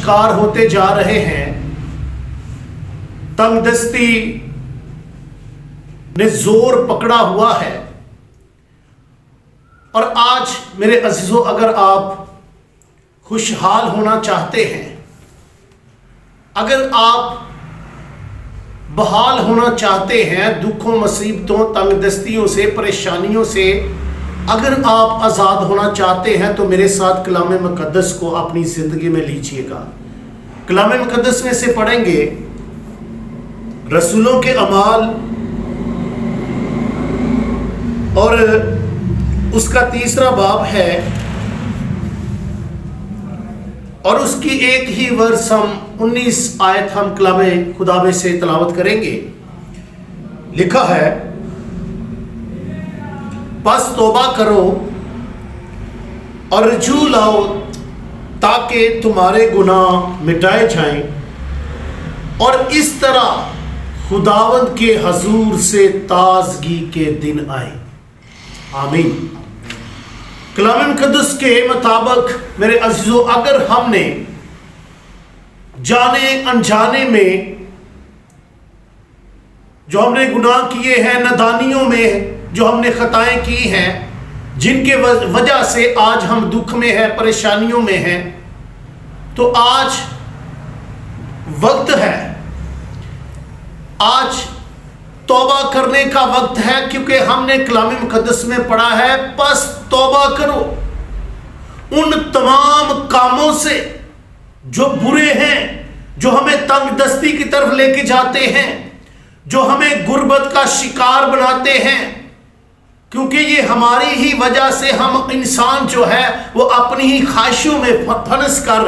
شکار ہوتے جا رہے ہیں، تنگ دستی نے زور پکڑا ہوا ہے۔ اور آج میرے عزیزو، اگر آپ خوشحال ہونا چاہتے ہیں، اگر آپ بحال ہونا چاہتے ہیں، دکھوں، مصیبتوں، تنگ دستیوں سے، پریشانیوں سے اگر آپ آزاد ہونا چاہتے ہیں، تو میرے ساتھ کلام مقدس کو اپنی زندگی میں لیجئے گا۔ کلام مقدس میں سے پڑھیں گے رسولوں کے اعمال اور اس کا 3 باب ہے، اور اس کی ایک ہی ورس ہم 19 آیت ہم کلام خدا میں سے تلاوت کریں گے۔ لکھا ہے، پس توبہ کرو اور رجوع لاؤ تاکہ تمہارے گناہ مٹائے جائیں، اور اس طرح خداوند کے حضور سے تازگی کے دن آئے۔ آمین۔ کلام مقدس کے مطابق میرے عزیزو، اگر ہم نے جانے انجانے میں جو ہم نے گناہ کیے ہیں، نادانیوں میں جو ہم نے خطائیں کی ہیں، جن کے وجہ سے آج ہم دکھ میں ہیں، پریشانیوں میں ہیں، تو آج وقت ہے، آج توبہ کرنے کا وقت ہے، کیونکہ ہم نے کلام مقدس میں پڑھا ہے، پس توبہ کرو ان تمام کاموں سے جو برے ہیں، جو ہمیں تنگ دستی کی طرف لے کے جاتے ہیں، جو ہمیں غربت کا شکار بناتے ہیں، کیونکہ یہ ہماری ہی وجہ سے ہم انسان جو ہے وہ اپنی ہی خواہشوں میں پھنس کر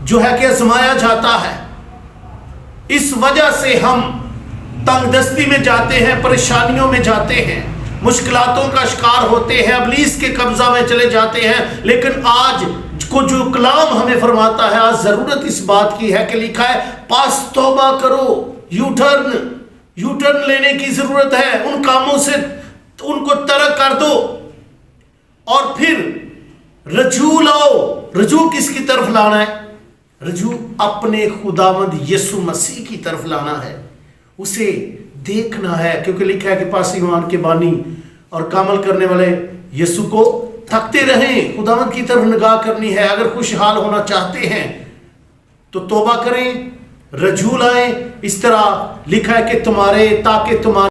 جو ہے کہ آزمایا جاتا ہے۔ اس وجہ سے ہم تنگ دستی میں جاتے ہیں، پریشانیوں میں جاتے ہیں، مشکلاتوں کا شکار ہوتے ہیں، ابلیس کے قبضہ میں چلے جاتے ہیں۔ لیکن آج کو جو کلام ہمیں فرماتا ہے، آج ضرورت اس بات کی ہے کہ لکھا ہے، پس توبہ کرو، یو ٹرن لینے کی ضرورت ہے، ان کاموں سے ان کو ترک کر دو، اور پھر رجوع لاؤ۔ رجوع کس کی طرف لانا ہے؟ رجوع اپنے خداوند یسوع مسیح کی طرف لانا ہے، اسے دیکھنا ہے، کیونکہ لکھا ہے کہ پاس ایمان کے بانی اور کامل کرنے والے یسوع کو تھکتے رہیں، خداوند کی طرف نگاہ کرنی ہے۔ اگر خوشحال ہونا چاہتے ہیں تو توبہ کریں، رجوع لائیں۔ اس طرح لکھا ہے کہ تاکہ تمہارے